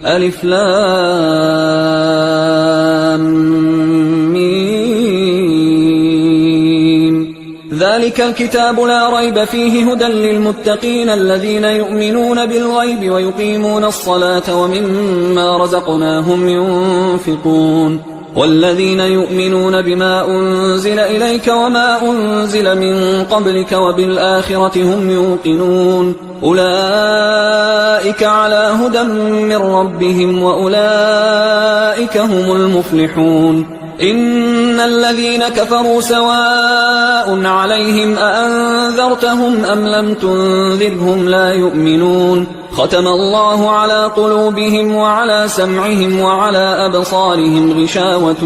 ألف لام ميم. ذلك الكتاب لا ريب فيه هدى للمتقين الذين يؤمنون بالغيب ويقيمون الصلاة ومما رزقناهم ينفقون والذين يؤمنون بما أنزل إليك وما أنزل من قبلك وبالآخرة هم يوقنون أولئك على هدى من ربهم وأولئك هم المفلحون. إن الذين كفروا سواء عليهم أأنذرتهم أم لم تنذرهم لا يؤمنون ختم الله على قلوبهم وعلى سمعهم وعلى أبصارهم غشاوة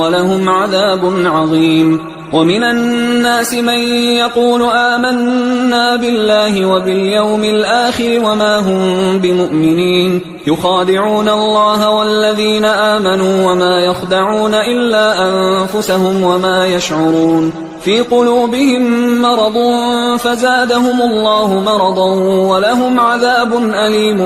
ولهم عذاب عظيم. ومن الناس من يقول آمنا بالله وباليوم الآخر وما هم بمؤمنين يخادعون الله والذين آمنوا وما يخدعون إلا أنفسهم وما يشعرون في قلوبهم مرض فزادهم الله مرضا ولهم عذاب أليم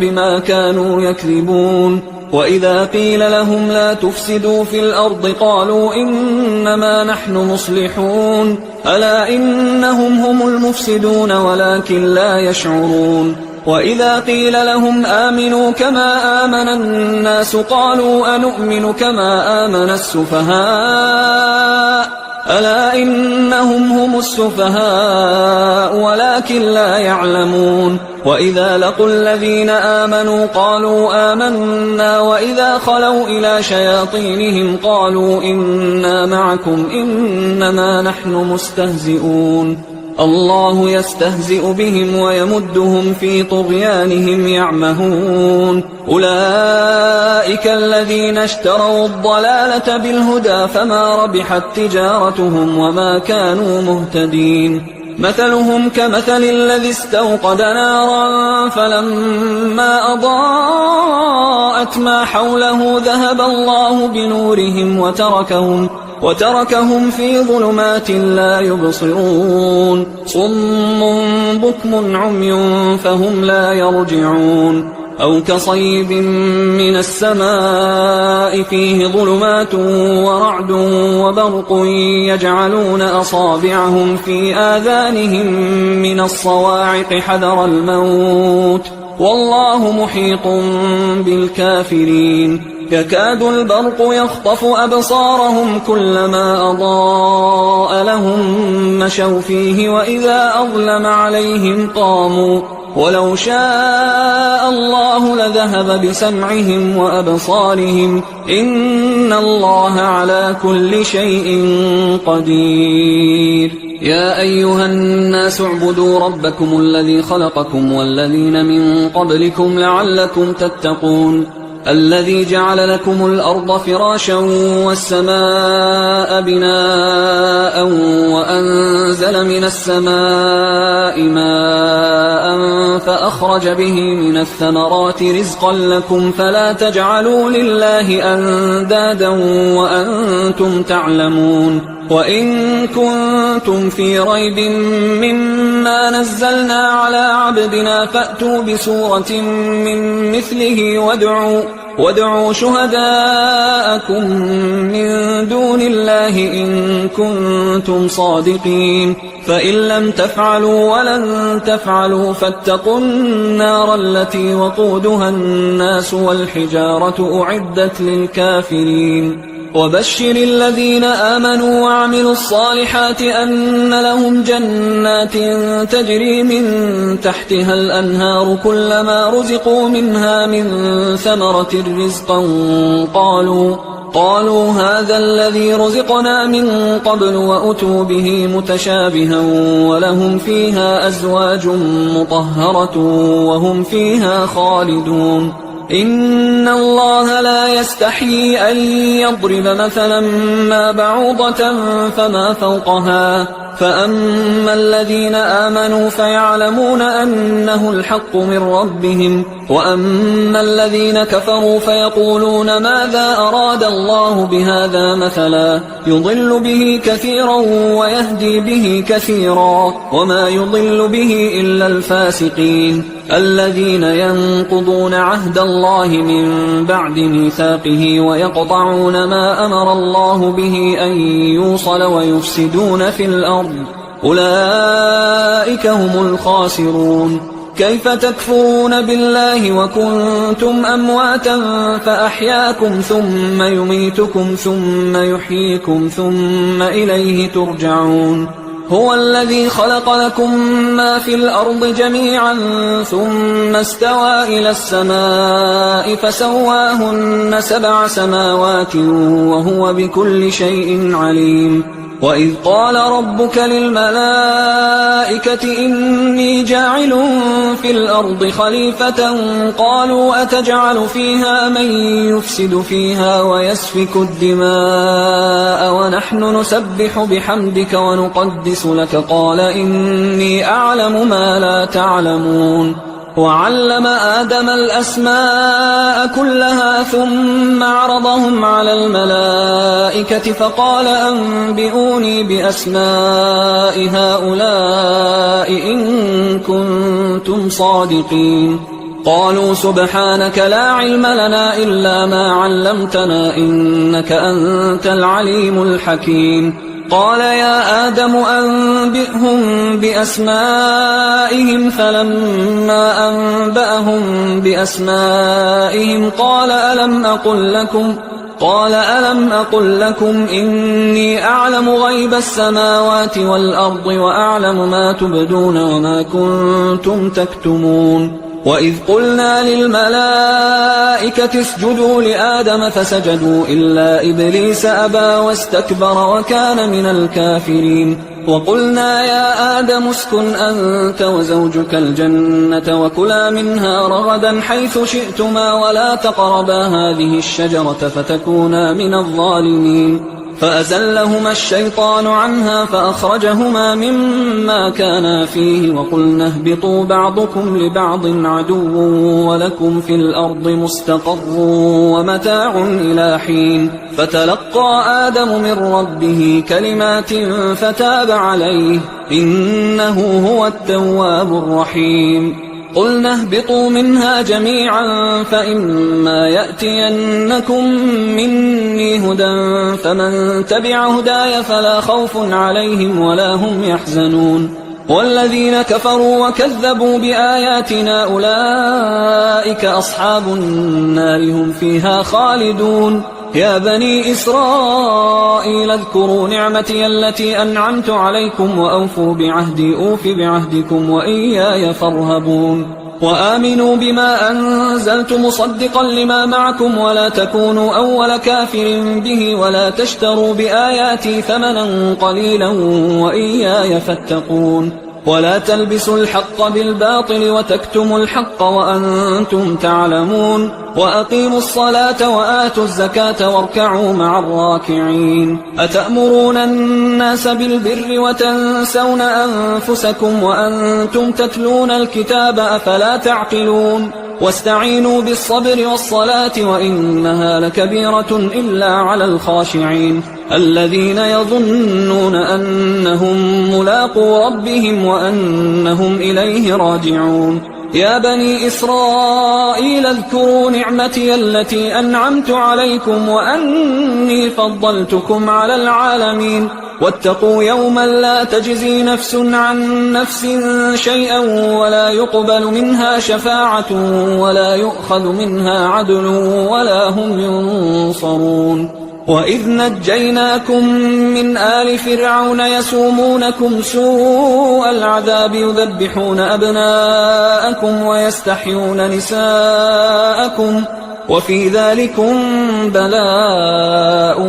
بما كانوا يكذبون. وإذا قيل لهم لا تفسدوا في الأرض قالوا إنما نحن مصلحون ألا إنهم هم المفسدون ولكن لا يشعرون. وإذا قيل لهم آمنوا كما آمن الناس قالوا أنؤمن كما آمن السفهاء ألا إنهم هم السفهاء ولكن لا يعلمون. وإذا لقوا الذين آمنوا قالوا آمنا وإذا خلوا إلى شياطينهم قالوا إنا معكم إنما نحن مستهزئون الله يستهزئ بهم ويمدهم في طغيانهم يعمهون. أولئك الذين اشتروا الضلالة بالهدى فما ربحت تجارتهم وما كانوا مهتدين. مثلهم كمثل الذي استوقد نارا فلما أضاءت ما حوله ذهب الله بنورهم وتركهم في ظلمات لا يبصرون صم بكم عمي فهم لا يرجعون. أو كصيب من السماء فيه ظلمات ورعد وبرق يجعلون أصابعهم في آذانهم من الصواعق حذر الموت والله محيط بالكافرين. يكاد البرق يخطف أبصارهم كلما أضاء لهم مشوا فيه وإذا أظلم عليهم قاموا ولو شاء الله لذهب بسمعهم وأبصارهم إن الله على كل شيء قدير. يا أيها الناس اعبدوا ربكم الذي خلقكم والذين من قبلكم لعلكم تتقون الذي جعل لكم الأرض فراشا والسماء بناء وأنزل من السماء ماء فأخرج به من الثمرات رزقا لكم فلا تجعلوا لله أندادا وأنتم تعلمون. وإن كنتم في ريب مما نزلنا على عبدنا فأتوا بسورة من مثله وادعوا شهداءكم من دون الله إن كنتم صادقين فإن لم تفعلوا ولن تفعلوا فاتقوا النار التي وقودها الناس والحجارة أعدت للكافرين. وبشر الذين آمنوا وعملوا الصالحات أن لهم جنات تجري من تحتها الأنهار كلما رزقوا منها من ثمرة رزقا قالوا هذا الذي رزقنا من قبل وأتوا به متشابها ولهم فيها أزواج مطهرة وهم فيها خالدون. إن الله لا يستحيي أن يضرب مثلا ما بعوضة فما فوقها فأما الذين آمنوا فيعلمون أنه الحق من ربهم، وأما الذين كفروا فيقولون ماذا أراد الله بهذا مثلا يضل به كثيرا ويهدي به كثيرا، وما يضل به إلا الفاسقين الذين ينقضون عهد الله من بعد ميثاقه ويقطعون ما أمر الله به أن يوصل ويفسدون في الأرض، أولئك هم الخاسرون. كيف تكفرون بالله وكنتم أمواتا فأحياكم ثم يميتكم ثم يحييكم ثم إليه ترجعون. هو الذي خلق لكم ما في الأرض جميعا ثم استوى إلى السماء فسواهن 7 سماوات وهو بكل شيء عليم. وإذ قال ربك للملائكة إني جاعل في الأرض خليفة قالوا أتجعل فيها من يفسد فيها ويسفك الدماء ونحن نسبح بحمدك ونقدس لك قال إني أعلم ما لا تعلمون. وعلم آدم الأسماء كلها ثم عرضهم على الملائكة فقال أنبئوني بأسماء هؤلاء إن كنتم صادقين. قالوا سبحانك لا علم لنا إلا ما علمتنا إنك أنت العليم الحكيم. قال يا آدم أنبئهم بأسمائهم فلما أنبأهم بأسمائهم قال ألم أقل لكم إني أعلم غيب السماوات والأرض وأعلم ما تبدون وما كنتم تكتمون. وإذ قلنا للملائكة اسجدوا لآدم فسجدوا إلا إبليس أبى واستكبر وكان من الكافرين. وقلنا يا آدم اسكن أنت وزوجك الجنة وكلا منها رغدا حيث شئتما ولا تقربا هذه الشجرة فتكونا من الظالمين. فأزلهما الشيطان عنها فأخرجهما مما كانا فيه وقلنا اهبطوا بعضكم لبعض عدو ولكم في الأرض مستقر ومتاع إلى حين. فتلقى آدم من ربه كلمات فتاب عليه إنه هو التواب الرحيم. قلنا اهبطوا منها جميعا فإما يأتينكم مني هدى فمن تبع هداي فلا خوف عليهم ولا هم يحزنون. والذين كفروا وكذبوا بآياتنا أولئك أصحاب النار هم فيها خالدون. يا بني إسرائيل اذكروا نعمتي التي أنعمت عليكم وأوفوا بعهدي أوف بعهدكم وإياي فارهبون. وآمنوا بما أنزلت مصدقا لما معكم ولا تكونوا أول كافر به ولا تشتروا بآياتي ثمنا قليلا وإياي فاتقون. ولا تلبسوا الحق بالباطل وتكتموا الحق وأنتم تعلمون. وأقيموا الصلاة وآتوا الزكاة واركعوا مع الراكعين. أتأمرون الناس بالبر وتنسون أنفسكم وأنتم تتلون الكتاب أفلا تعقلون. واستعينوا بالصبر والصلاة وإنها لكبيرة إلا على الخاشعين الذين يظنون أنهم ملاقو ربهم وأنهم إليه راجعون. يا بني إسرائيل اذكروا نعمتي التي أنعمت عليكم وأني فضلتكم على العالمين. واتقوا يوما لا تجزي نفس عن نفس شيئا ولا يقبل منها شفاعة ولا يؤخذ منها عدل ولا هم ينصرون. وإذ نجيناكم من آل فرعون يسومونكم سوء العذاب يذبحون أبناءكم ويستحيون نساءكم وفي ذلكم بلاء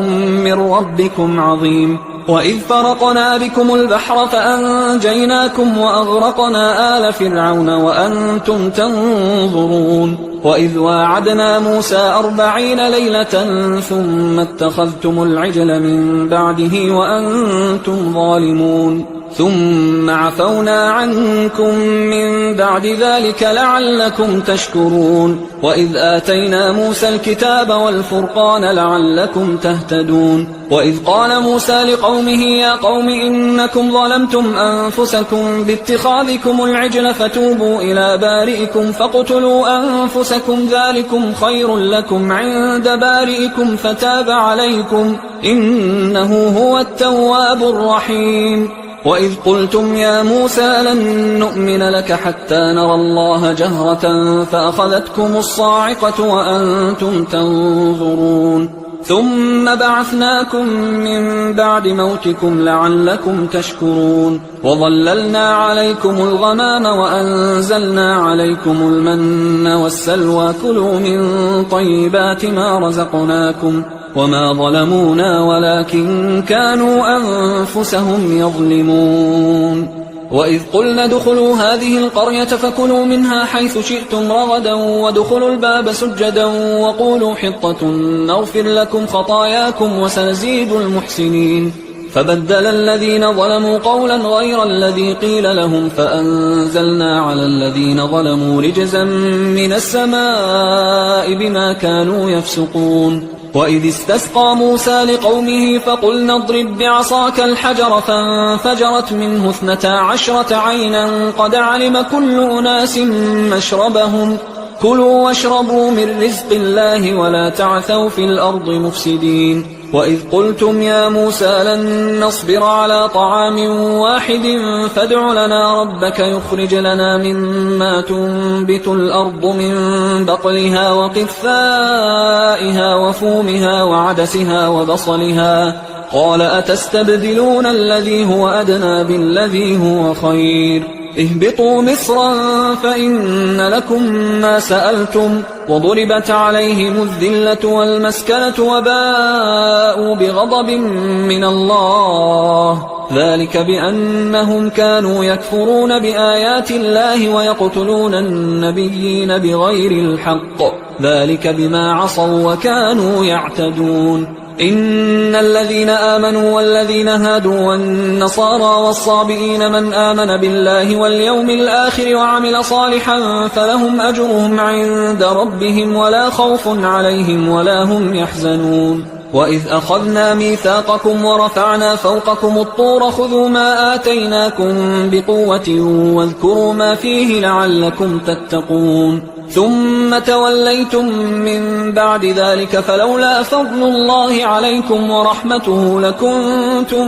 من ربكم عظيم. وإذ فرقنا بكم البحر فأنجيناكم وأغرقنا آل فرعون وأنتم تنظرون. وإذ واعدنا موسى 40 ليلة ثم اتخذتم العجل من بعده وأنتم ظالمون. ثم عفونا عنكم من بعد ذلك لعلكم تشكرون وإذ آتينا موسى الكتاب والفرقان لعلكم تهتدون وإذ قال موسى لقومه يا قوم إنكم ظلمتم أنفسكم باتخاذكم العجل فتوبوا إلى بارئكم فاقتلوا أنفسكم ذلكم خير لكم عند بارئكم فتاب عليكم إنه هو التواب الرحيم وإذ قلتم يا موسى لن نؤمن لك حتى نرى الله جهرة فأخذتكم الصاعقة وأنتم تنظرون ثم بعثناكم من بعد موتكم لعلكم تشكرون وظللنا عليكم الغمام وأنزلنا عليكم المن والسلوى كلوا من طيبات ما رزقناكم وما ظلمونا ولكن كانوا أنفسهم يظلمون وإذ قلنا ادخلوا هذه القرية فكلوا منها حيث شئتم رغدا وادخلوا الباب سجدا وقولوا حطة نغفر لكم خطاياكم وسنزيد المحسنين فبدل الذين ظلموا قولا غير الذي قيل لهم فأنزلنا على الذين ظلموا رجزا من السماء بما كانوا يفسقون وإذ استسقى موسى لقومه فقلنا اضرب بعصاك الحجر فانفجرت منه 12 عينا قد علم كل أناس مشربهم كلوا واشربوا من رزق الله ولا تعثوا في الأرض مفسدين وإذ قلتم يا موسى لن نصبر على طعام واحد فادع لنا ربك يخرج لنا مما تنبت الأرض من بقلها وقثائها وفومها وعدسها وبصلها قال أتستبدلون الذي هو أدنى بالذي هو خير اهبطوا مصرا فإن لكم ما سألتم وضربت عليهم الذلة والمسكنة وباءوا بغضب من الله ذلك بأنهم كانوا يكفرون بآيات الله ويقتلون النبيين بغير الحق ذلك بما عصوا وكانوا يعتدون إن الذين آمنوا والذين هادوا والنصارى والصابئين من آمن بالله واليوم الآخر وعمل صالحا فلهم أجرهم عند ربهم ولا خوف عليهم ولا هم يحزنون وإذ أخذنا ميثاقكم ورفعنا فوقكم الطور خذوا ما آتيناكم بقوة واذكروا ما فيه لعلكم تتقون ثم توليتم من بعد ذلك فلولا فضل الله عليكم ورحمته لكنتم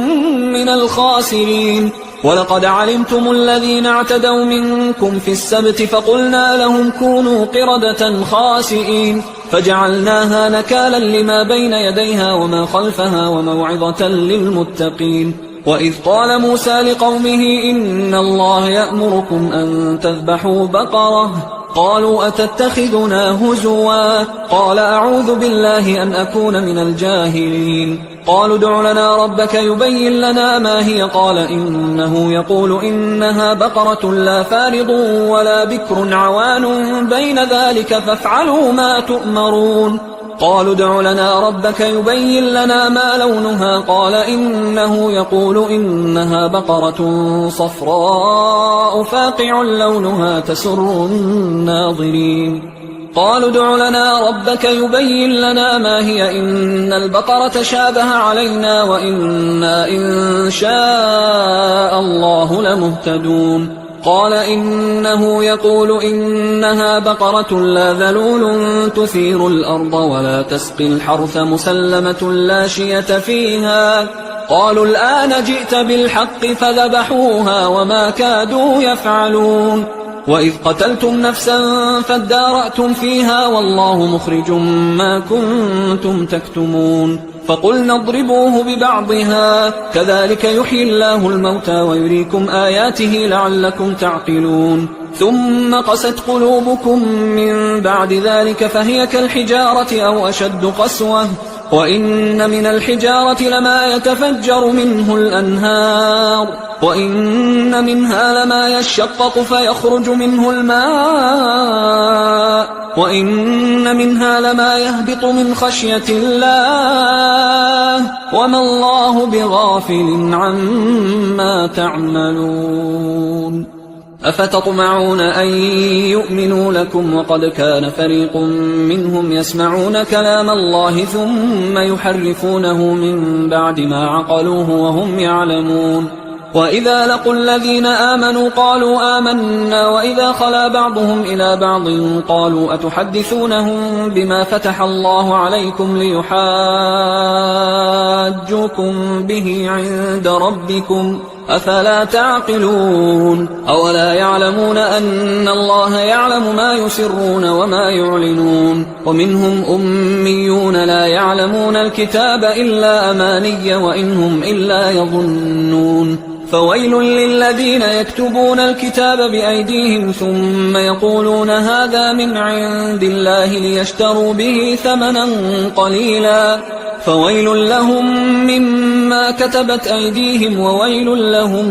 من الخاسرين ولقد علمتم الذين اعتدوا منكم في السبت فقلنا لهم كونوا قردة خاسئين فجعلناها نكالا لما بين يديها وما خلفها وموعظة للمتقين وإذ قال موسى لقومه إن الله يأمركم أن تذبحوا بقرة قالوا أتتخذنا هزوا قال أعوذ بالله أن أكون من الجاهلين قالوا ادع لنا ربك يبين لنا ما هي قال إنه يقول إنها بقرة لا فارض ولا بكر عوان بين ذلك فافعلوا ما تؤمرون قالوا ادع لنا ربك يبين لنا ما لونها قال إنه يقول إنها بقرة صفراء فاقع لونها تسر الناظرين قالوا ادع لنا ربك يبين لنا ما هي إن البقرة شابه علينا وإنا إن شاء الله لمهتدون قال إنه يقول إنها بقرة لا ذلول تثير الأرض ولا تسقي الحرث مسلمة لا شية فيها قالوا الآن جئت بالحق فذبحوها وما كادوا يفعلون وإذ قتلتم نفسا فادارأتم فيها والله مخرج ما كنتم تكتمون فقلنا اضربوه ببعضها كذلك يحيي الله الموتى ويريكم آياته لعلكم تعقلون ثم قست قلوبكم من بعد ذلك فهي كالحجارة أو أشد قسوة وإن من الحجارة لما يتفجر منه الأنهار وإن منها لما يشقق فيخرج منه الماء وإن منها لما يهبط من خشية الله وما الله بغافل عما تعملون. أفتطمعون أن يؤمنوا لكم وقد كان فريق منهم يسمعون كلام الله ثم يحرفونه من بعد ما عقلوه وهم يعلمون. وإذا لقوا الذين آمنوا قالوا آمنا وإذا خلا بعضهم إلى بعض قالوا أتحدثونهم بما فتح الله عليكم ليحاجوكم به عند ربكم أفلا تعقلون. أولا يعلمون أن الله يعلم ما يسرون وما يعلنون. ومنهم أميون لا يعلمون الكتاب إلا أماني وإنهم إلا يظنون. فويل للذين يكتبون الكتاب بأيديهم ثم يقولون هذا من عند الله ليشتروا به ثمنا قليلا فويل لهم مما كتبت أيديهم وويل لهم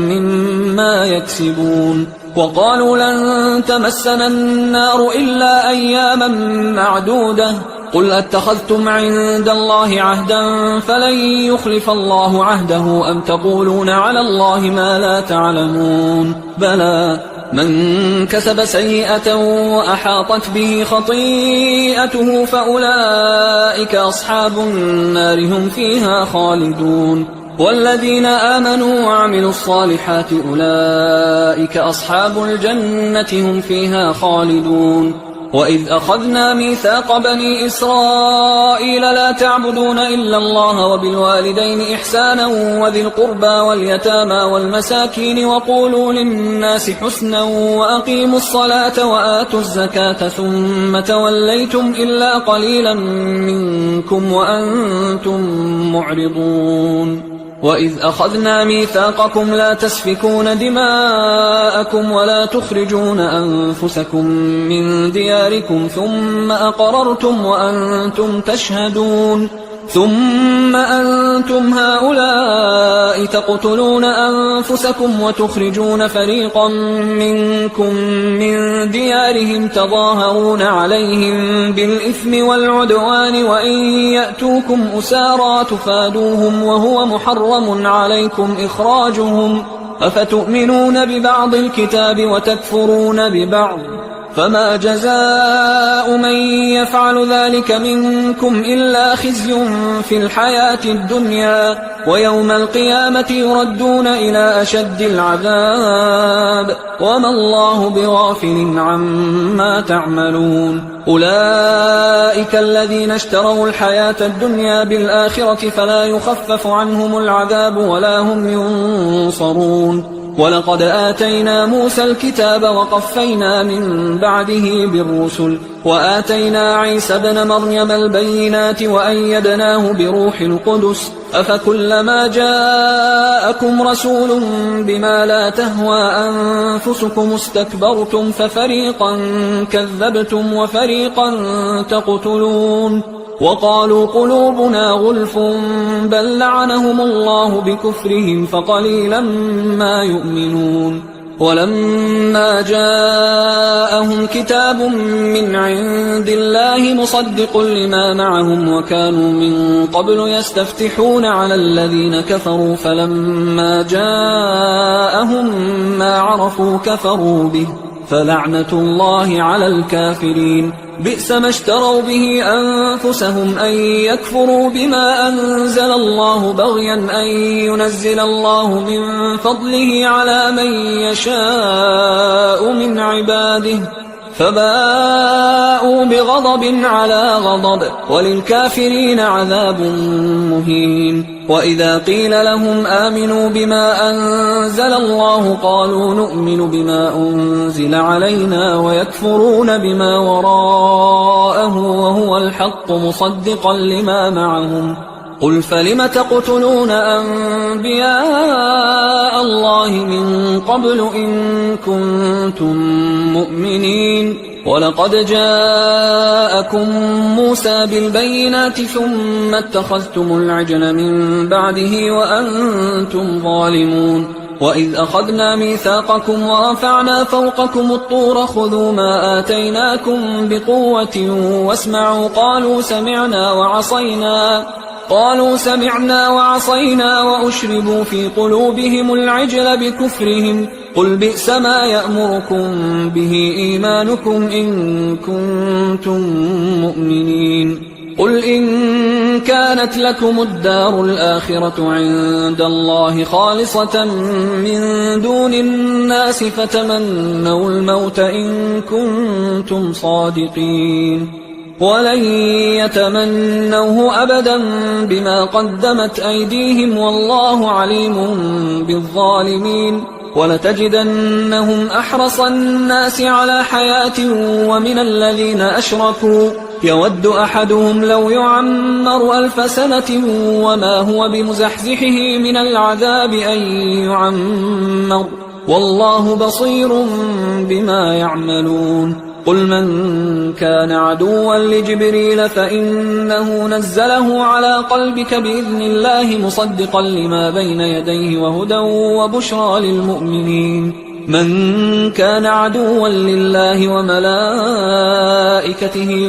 مما يكسبون. وقالوا لن تمسنا النار إلا أياما معدودة قل أتخذتم عند الله عهدا فلن يخلف الله عهده أم تقولون على الله ما لا تعلمون. بلى من كسب سيئة وأحاطت به خطيئته فأولئك أصحاب النار هم فيها خالدون. والذين آمنوا وعملوا الصالحات أولئك أصحاب الجنة هم فيها خالدون. وإذ أخذنا ميثاق بني إسرائيل لا تعبدون إلا الله وبالوالدين إحسانا وذي القربى واليتامى والمساكين وقولوا للناس حسنا وأقيموا الصلاة وآتوا الزكاة ثم توليتم إلا قليلا منكم وأنتم معرضون. وإذ أخذنا ميثاقكم لا تسفكون دماءكم ولا تخرجون أنفسكم من دياركم ثم أقررتم وأنتم تشهدون. ثم أنتم هؤلاء تقتلون أنفسكم وتخرجون فريقا منكم من ديارهم تظاهرون عليهم بالإثم والعدوان وإن يأتوكم أسارى تفادوهم وهو محرم عليكم إخراجهم أفتؤمنون ببعض الكتاب وتكفرون ببعض فما جزاء من يفعل ذلك منكم إلا خزي في الحياة الدنيا ويوم القيامة يردون إلى أشد العذاب وما الله بغافل عما تعملون. أولئك الذين اشتروا الحياة الدنيا بالآخرة فلا يخفف عنهم العذاب ولا هم ينصرون. ولقد آتينا موسى الكتاب وقفينا من بعده بالرسل وآتينا عيسى ابن مريم البينات وأيدناه بروح القدس أفكلما جاءكم رسول بما لا تهوى أنفسكم استكبرتم ففريقا كذبتم وفريقا تقتلون. وقالوا قلوبنا غلف بل لعنهم الله بكفرهم فقليلا ما يؤمنون. ولما جاءهم كتاب من عند الله مصدق لما معهم وكانوا من قبل يستفتحون على الذين كفروا فلما جاءهم ما عرفوا كفروا به فلعنة الله على الكافرين. بئس ما اشتروا به أنفسهم أن يكفروا بما أنزل الله بغيا أن ينزل الله من فضله على من يشاء من عباده فباءوا بغضب على غضب وللكافرين عذاب مهين. وإذا قيل لهم آمنوا بما أنزل الله قالوا نؤمن بما أنزل علينا ويكفرون بما وراءه وهو الحق مصدقا لما معهم. قل فلم تقتلون أنبياء الله من قبل إن كنتم مؤمنين. ولقد جاءكم موسى بالبينات ثم اتخذتم العجل من بعده وأنتم ظالمون. وإذ أخذنا ميثاقكم ورفعنا فوقكم الطور خذوا ما آتيناكم بقوة واسمعوا قالوا سمعنا وعصينا وأشربوا في قلوبهم العجل بكفرهم قل بئس ما يأمركم به إيمانكم إن كنتم مؤمنين قل إن كانت لكم الدار الآخرة عند الله خالصة من دون الناس فتمنوا الموت إن كنتم صادقين ولن يتمنوه أبدا بما قدمت أيديهم والله عليم بالظالمين ولتجدنهم أحرص الناس على حياة ومن الذين أشركوا يود أحدهم لو يعمر 1000 سنة وما هو بمزحزحه من العذاب أن يعمر والله بصير بما يعملون قل من كان عدوا لجبريل فإنه نزله على قلبك بإذن الله مصدقا لما بين يديه وهدى وبشرى للمؤمنين من كان عدوا لله وملائكته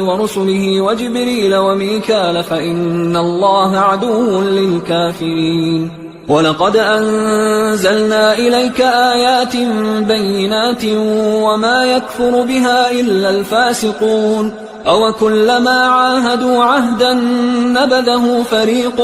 ورسله وجبريل وميكال فإن الله عدو للكافرين ولقد أنزلنا إليك آيات بينات وما يكفر بها إلا الفاسقون أوكلما عاهدوا عهدا نبذه فريق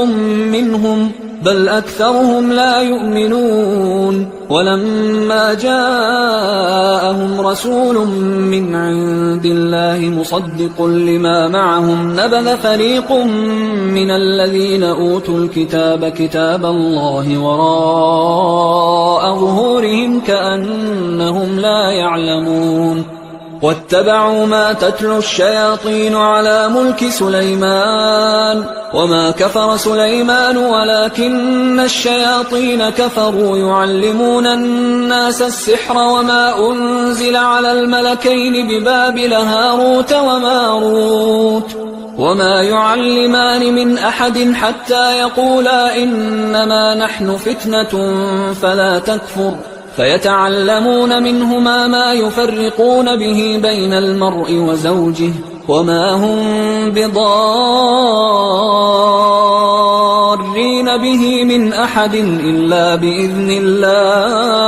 منهم بل أكثرهم لا يؤمنون ولما جاءهم رسول من عند الله مصدق لما معهم نبذ فريق من الذين أوتوا الكتاب كتاب الله وراء ظهورهم كأنهم لا يعلمون واتبعوا ما تتلو الشياطين على ملك سليمان وما كفر سليمان ولكن الشياطين كفروا يعلمون الناس السحر وما أنزل على الملكين ببابل هاروت وماروت وما يعلمان من أحد حتى يقولا إنما نحن فتنة فلا تكفر فيتعلمون منهما ما يفرقون به بين المرء وزوجه وما هم بضارين به من أحد إلا بإذن الله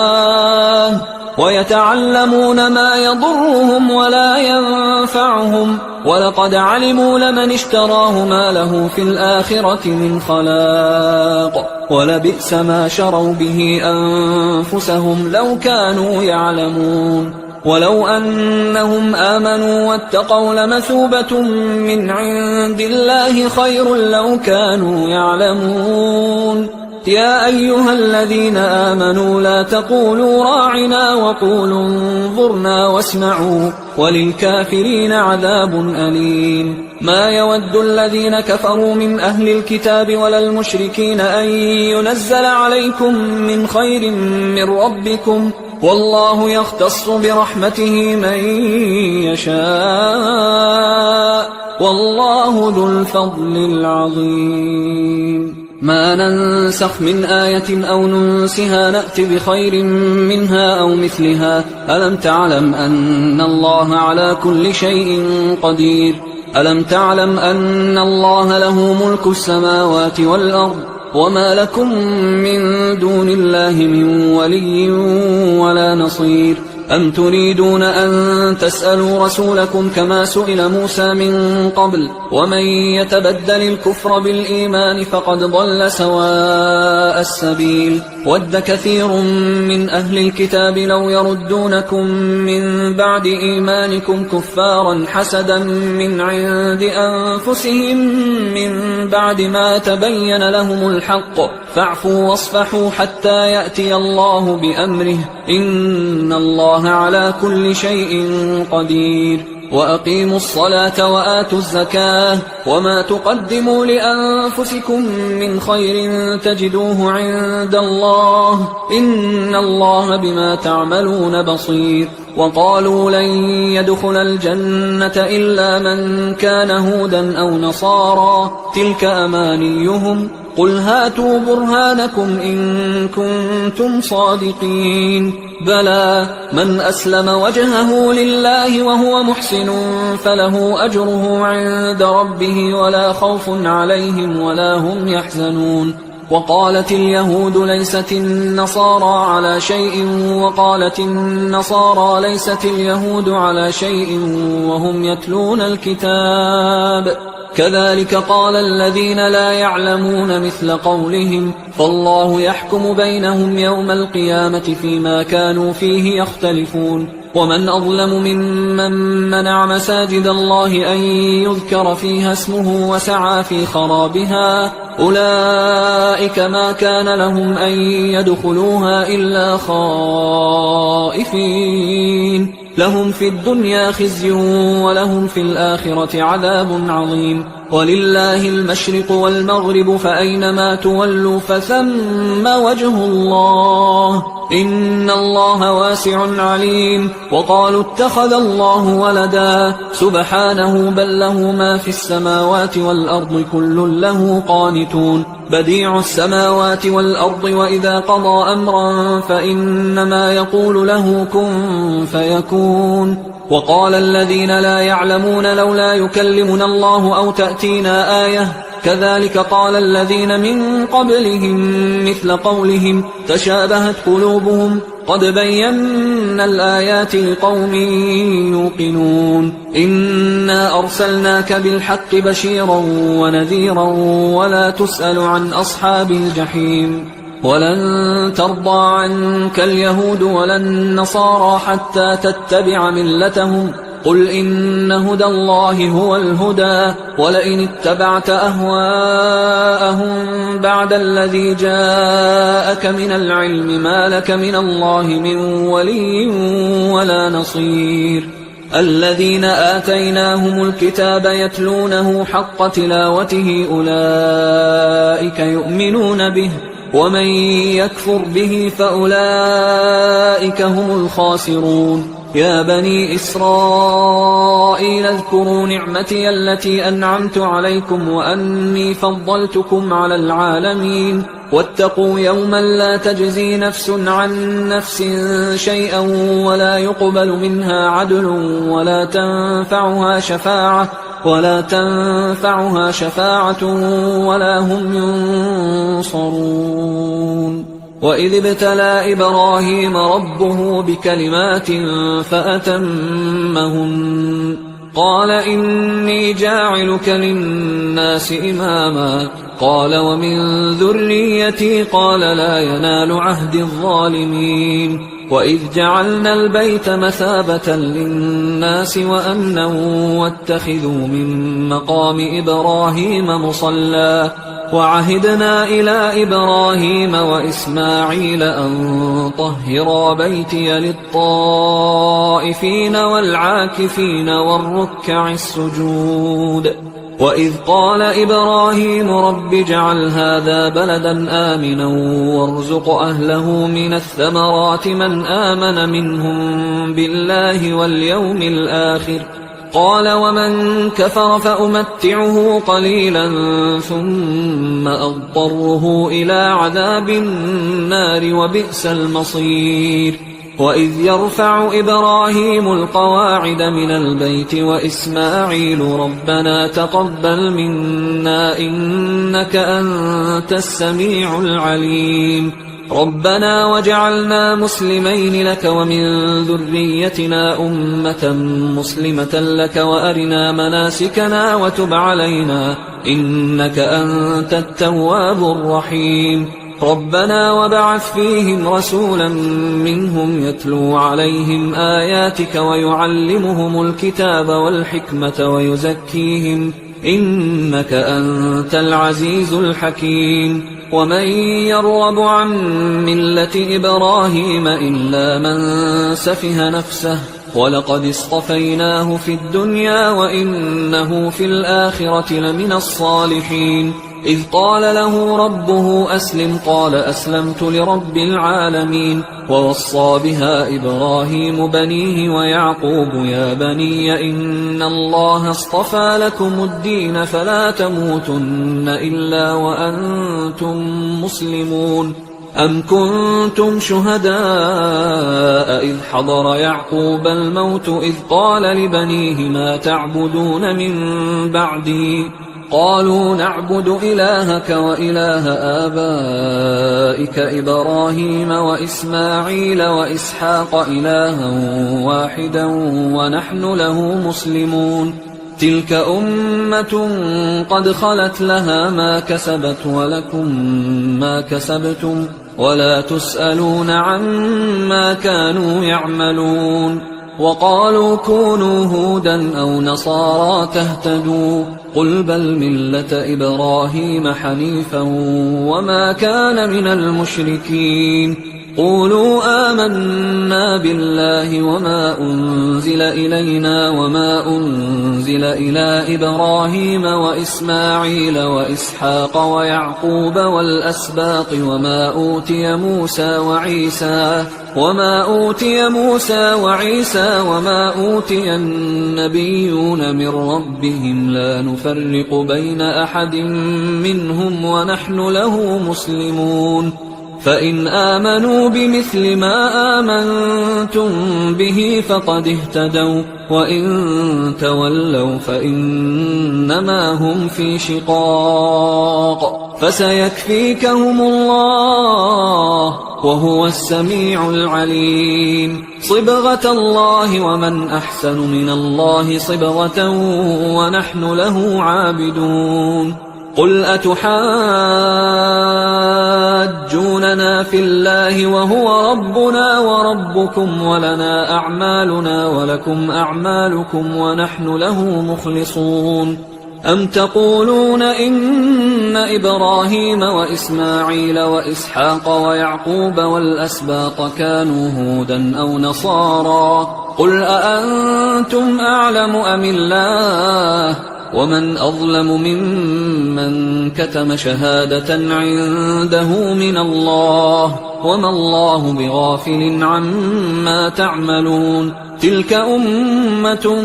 ويتعلمون ما يضرهم ولا ينفعهم ولقد علموا لمن اشتراه ما له في الآخرة من خلاق ولبئس ما شروا به أنفسهم لو كانوا يعلمون ولو أنهم آمنوا واتقوا لمثوبة من عند الله خير لو كانوا يعلمون يا أيها الذين آمنوا لا تقولوا راعنا وقولوا انظرنا واسمعوا وللكافرين عذاب أليم ما يود الذين كفروا من أهل الكتاب ولا المشركين أن ينزل عليكم من خير من ربكم والله يختص برحمته من يشاء والله ذو الفضل العظيم ما ننسخ من آية أو ننسها نأت بخير منها أو مثلها ألم تعلم أن الله على كل شيء قدير ألم تعلم أن الله له ملك السماوات والأرض وما لكم من دون الله من ولي ولا نصير أم تريدون أن تسألوا رسولكم كما سئل موسى من قبل ومن يتبدل الكفر بالإيمان فقد ضل سواء السبيل ود كثير من أهل الكتاب لو يردونكم من بعد إيمانكم كفارا حسدا من عند أنفسهم من بعد ما تبين لهم الحق فاعفوا واصفحوا حتى يأتي الله بأمره إن الله على كل شيء قدير وأقيموا الصلاة وآتوا الزكاة وما تقدموا لأنفسكم من خير تجدوه عند الله إن الله بما تعملون بصير وقالوا لن يدخل الجنة إلا من كان هودا أو نصارى تلك أمانيهم قل هاتوا برهانكم إن كنتم صادقين بلى من أسلم وجهه لله وهو محسن فله أجره عند ربه ولا خوف عليهم ولا هم يحزنون وقالت اليهود ليست النصارى على شيء وقالت النصارى ليست اليهود على شيء وهم يتلون الكتاب كذلك قال الذين لا يعلمون مثل قولهم فالله يحكم بينهم يوم القيامة فيما كانوا فيه يختلفون ومن أظلم ممن منع مساجد الله أن يذكر فيها اسمه وسعى في خرابها أولئك ما كان لهم أن يدخلوها إلا خائفين لهم في الدنيا خزي ولهم في الآخرة عذاب عظيم ولله المشرق والمغرب فأينما تولوا فثم وجه الله إن الله واسع عليم وقالوا اتخذ الله ولدا سبحانه بل له ما في السماوات والأرض كل له قانتون بديع السماوات والأرض وإذا قضى أمرا فإنما يقول له كن فيكون وقال الذين لا يعلمون لولا يكلمنا الله أو تأتينا آية كذلك قال الذين من قبلهم مثل قولهم تشابهت قلوبهم قد بينا الآيات لقوم يوقنون إنا أرسلناك بالحق بشيرا ونذيرا ولا تسأل عن أصحاب الجحيم ولن ترضى عنك اليهود ولا النصارى حتى تتبع ملتهم قل إن هدى الله هو الهدى ولئن اتبعت أهواءهم بعد الذي جاءك من العلم ما لك من الله من ولي ولا نصير الذين آتيناهم الكتاب يتلونه حق تلاوته أولئك يؤمنون به ومن يكفر به فأولئك هم الخاسرون يا بني إسرائيل اذكروا نعمتي التي أنعمت عليكم وأني فضلتكم على العالمين واتقوا يوما لا تجزي نفس عن نفس شيئا ولا يقبل منها عدل ولا تنفعها شفاعة ولا هم ينصرون وإذ ابتلى إبراهيم ربه بكلمات فأتمهن قال إني جاعلك للناس إماما قال ومن ذريتي قال لا ينال عهد الظالمين وإذ جعلنا البيت مثابة للناس وأمنا واتخذوا من مقام إبراهيم مصلى وعهدنا إلى إبراهيم وإسماعيل أن طهرا بيتي للطائفين والعاكفين والركع السجود وإذ قال إبراهيم رب اجعل هذا بلدا آمنا وارزق أهله من الثمرات من آمن منهم بالله واليوم الآخر قال ومن كفر فأمتعه قليلا ثم أضطره إلى عذاب النار وبئس المصير وإذ يرفع إبراهيم القواعد من البيت وإسماعيل ربنا تقبل منا إنك أنت السميع العليم ربنا وجعلنا مسلمين لك ومن ذريتنا أمة مسلمة لك وأرنا مناسكنا وتب علينا إنك أنت التواب الرحيم ربنا وبعث فيهم رسولا منهم يتلو عليهم آياتك ويعلمهم الكتاب والحكمة ويزكيهم إنك أنت العزيز الحكيم ومن يرغب عن ملة إبراهيم إلا من سفه نفسه ولقد اصطفيناه في الدنيا وإنه في الآخرة لمن الصالحين إذ قال له ربه أسلم قال أسلمت لرب العالمين ووصى بها إبراهيم بنيه ويعقوب يا بني إن الله اصطفى لكم الدين فلا تموتن إلا وأنتم مسلمون أم كنتم شهداء إذ حضر يعقوب الموت إذ قال لبنيه ما تعبدون من بعدي قالوا نعبد إلهك وإله آبائك إبراهيم وإسماعيل وإسحاق إلها واحدا ونحن له مسلمون تلك أمة قد خلت لها ما كسبت ولكم ما كسبتم ولا تسألون عما كانوا يعملون وقالوا كونوا هودا أو نصارى تهتدوا قل بل ملة إبراهيم حنيفا وما كان من المشركين قولوا آمنا بالله وما أنزل إلينا وما أنزل إلى إبراهيم وإسماعيل وإسحاق ويعقوب والأسباط وما أوتي موسى وعيسى وما أوتي النبيون من ربهم لا نفرق بين أحد منهم ونحن له مسلمون فإن آمنوا بمثل ما آمنتم به فقد اهتدوا وإن تولوا فإنما هم في شقاق فسيكفيكهم الله وهو السميع العليم صبغة الله ومن أحسن من الله صبغة ونحن له عابدون قل أتحاجوننا في الله وهو ربنا وربكم ولنا أعمالنا ولكم أعمالكم ونحن له مخلصون أم تقولون إن إبراهيم وإسماعيل وإسحاق ويعقوب والأسباط كانوا هودا أو نصارى قل أأنتم أعلم أم الله ومن أظلم ممن كتم شهادة عنده من الله وما الله بغافل عما تعملون تلك أمة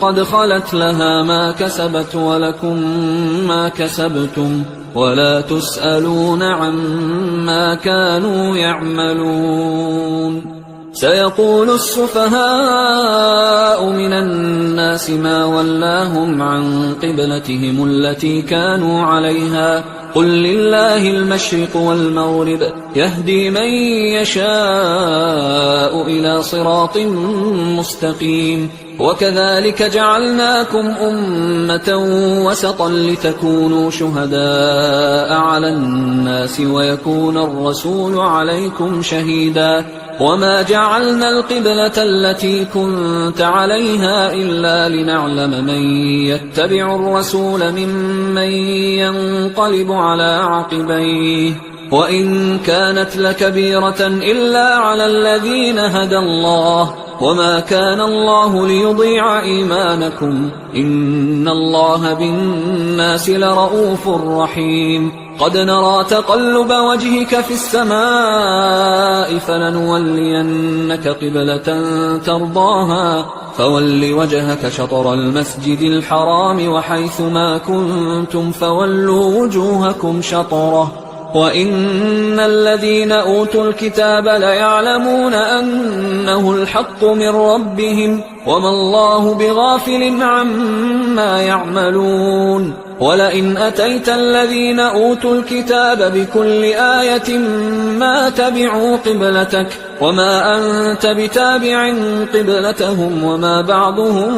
قد خلت لها ما كسبت ولكم ما كسبتم ولا تسألون عما كانوا يعملون سيقول السفهاء من الناس ما ولاهم عن قبلتهم التي كانوا عليها قل لله المشرق والمغرب يهدي من يشاء إلى صراط مستقيم وكذلك جعلناكم أمة وسطا لتكونوا شهداء على الناس ويكون الرسول عليكم شهيدا وما جعلنا القبلة التي كنت عليها إلا لنعلم من يتبع الرسول ممن ينقلب على عقبيه وإن كانت لكبيرة إلا على الذين هدى الله وما كان الله ليضيع إيمانكم إن الله بالناس لرؤوف رحيم قد نرى تقلب وجهك في السماء فلنولينك قبلة ترضاها فول وجهك شطر المسجد الحرام وحيث ما كنتم فولوا وجوهكم شطره وإن الذين أوتوا الكتاب ليعلمون أنه الحق من ربهم وما الله بغافل عما يعملون ولئن أتيت الذين أوتوا الكتاب بكل آية ما تبعوا قبلتك وما أنت بتابع قبلتهم وما بعضهم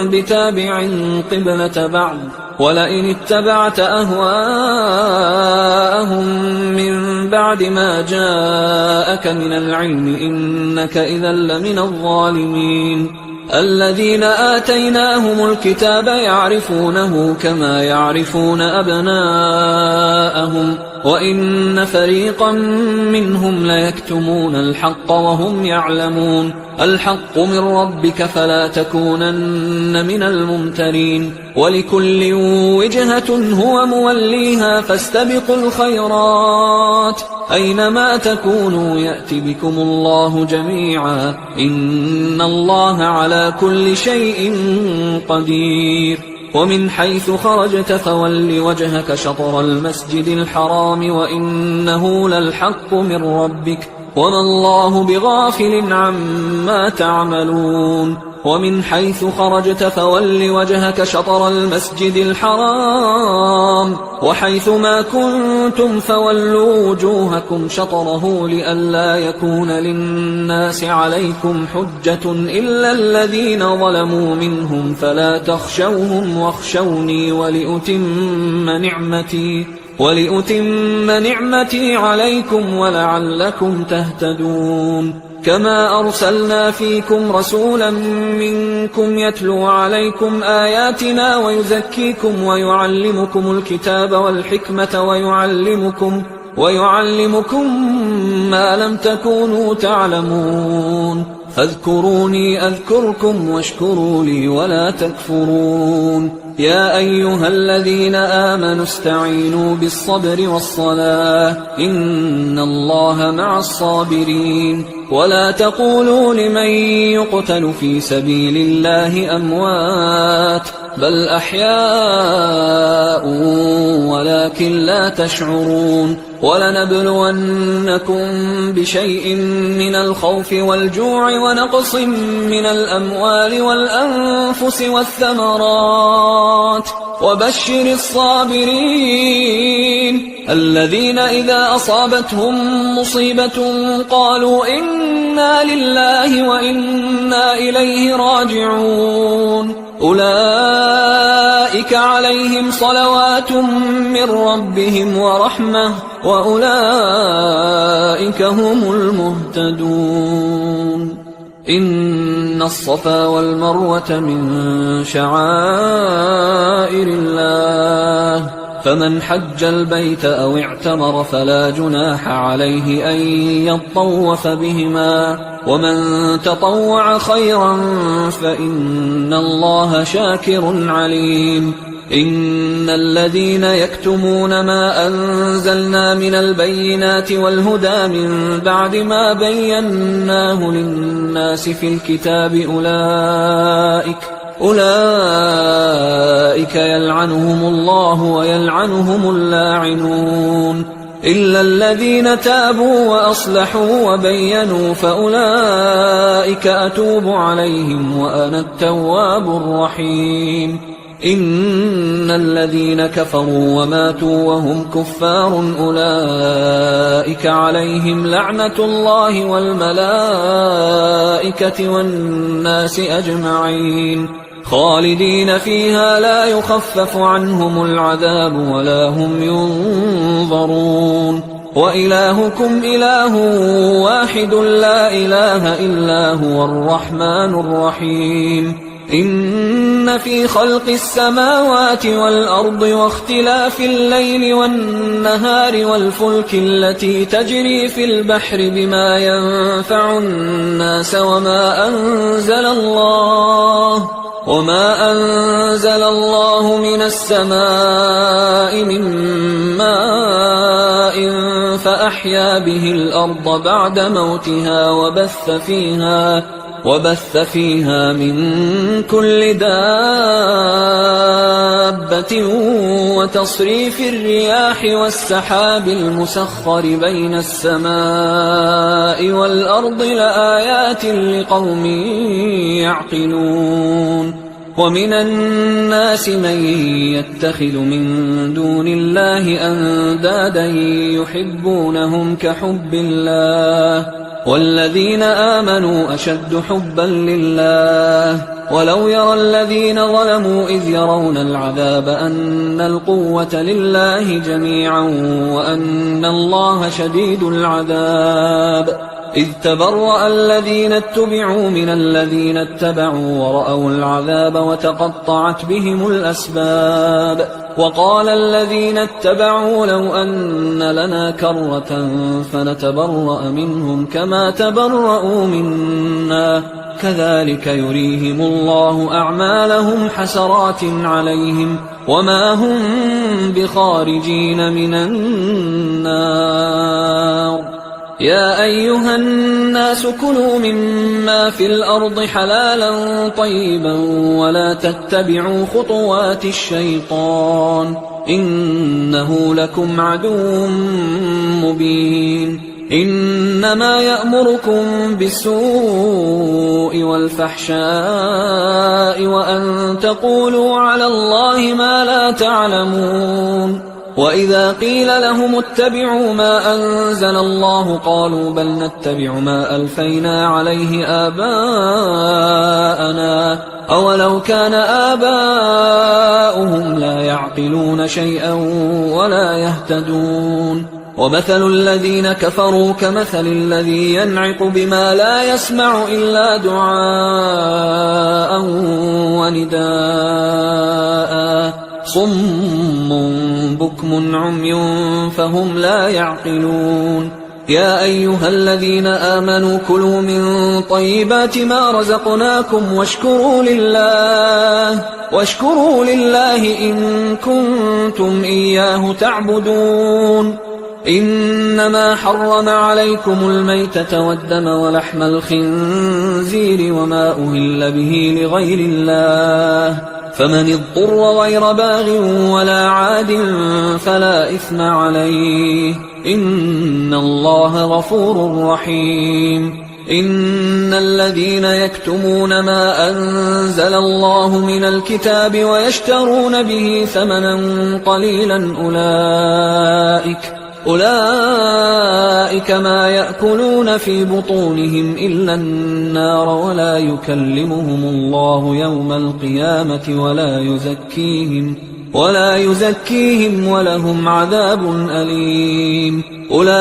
بتابع قبلة بعض ولئن اتبعت أهواءهم من بعد ما جاءك من العلم إنك إذا لمن الظالمين الذين آتيناهم الكتاب يعرفونه كما يعرفون أبناءهم وإن فريقا منهم ليكتمون الحق وهم يعلمون الحق من ربك فلا تكونن من الممترين ولكل وجهة هو موليها فاستبقوا الخيرات أينما تكونوا يأت بكم الله جميعا إن الله على كل شيء قدير ومن حيث خرجت فول وجهك شطر المسجد الحرام وإنه للحق من ربك وما الله بغافل عما تعملون ومن حيث خرجت فول وجهك شطر المسجد الحرام وحيث ما كنتم فولوا وجوهكم شطره لئلا يكون للناس عليكم حجة إلا الذين ظلموا منهم فلا تخشوهم واخشوني ولأتم نعمتي عليكم ولعلكم تهتدون كما أرسلنا فيكم رسولا منكم يتلو عليكم آياتنا ويزكيكم ويعلمكم الكتاب والحكمة ويعلمكم ما لم تكونوا تعلمون فاذكروني أذكركم واشكروا لي ولا تكفرون يا أيها الذين آمنوا استعينوا بالصبر والصلاة إن الله مع الصابرين ولا تقولوا لمن يقتل في سبيل الله أموات بل أحياء ولكن لا تشعرون ولنبلونكم بشيء من الخوف والجوع ونقص من الأموال والأنفس والثمرات وبشر الصابرين الذين إذا أصابتهم مصيبة قالوا إنا لله وإنا إليه راجعون أولئك عليهم صلوات من ربهم ورحمة وأولئك هم المهتدون إن الصفا والمروة من شعائر الله فمن حج البيت أو اعتمر فلا جناح عليه أن يطوف بهما ومن تطوع خيرا فإن الله شاكر عليم إن الذين يكتمون ما أنزلنا من البينات والهدى من بعد ما بيناه للناس في الكتاب أولئك يلعنهم الله ويلعنهم اللاعنون إلا الذين تابوا وأصلحوا وبينوا فأولئك أتوب عليهم وأنا التواب الرحيم إن الذين كفروا وماتوا وهم كفار أولئك عليهم لعنة الله والملائكة والناس أجمعين خالدين فيها لا يخفف عنهم العذاب ولا هم ينظرون وإلهكم إله واحد لا إله إلا هو الرحمن الرحيم إن في خلق السماوات والأرض واختلاف الليل والنهار والفلك التي تجري في البحر بما ينفع الناس وما أنزل الله من السماء من ماء فأحيا به الأرض بعد موتها وبث فيها من كل دابة وتصريف الرياح والسحاب المسخر بين السماء والأرض لآيات لقوم يعقلون ومن الناس من يتخذ من دون الله أندادا يحبونهم كحب الله والذين آمنوا أشد حبا لله ولو يرى الذين ظلموا إذ يرون العذاب أن القوة لله جميعا وأن الله شديد العذاب إذ تبرأ الذين اتبعوا من الذين اتبعوا ورأوا العذاب وتقطعت بهم الأسباب وقال الذين اتبعوا لو أن لنا كرة فنتبرأ منهم كما تبرأوا منا كذلك يريهم الله أعمالهم حسرات عليهم وما هم بخارجين من النار. يا أيها الناس كلوا مما في الأرض حلالا طيبا ولا تتبعوا خطوات الشيطان إنه لكم عدو مبين. إنما يأمركم بالسوء والفحشاء وأن تقولوا على الله ما لا تعلمون. وإذا قيل لهم اتبعوا ما أنزل الله قالوا بل نتبع ما ألفينا عليه آباءنا أولو كان آباؤهم لا يعقلون شيئا ولا يهتدون. ومثل الذين كفروا كمثل الذي ينعق بما لا يسمع إلا دعاء ونداء صم بكم عمي فهم لا يعقلون. يا أيها الذين آمنوا كلوا من طيبات ما رزقناكم واشكروا لله إن كنتم إياه تعبدون. إنما حرم عليكم الميتة والدم ولحم الخنزير وما أهل به لغير الله فمن اضطر غير باغ ولا عاد فلا إثم عليه إن الله غفور رحيم. إن الذين يكتمون ما أنزل الله من الكتاب ويشترون به ثمنا قليلا أولئك ما يأكلون في بطونهم إلا النار ولا يكلمهم الله يوم القيامة ولا يزكيهم ولهم عذاب أليم. أولئك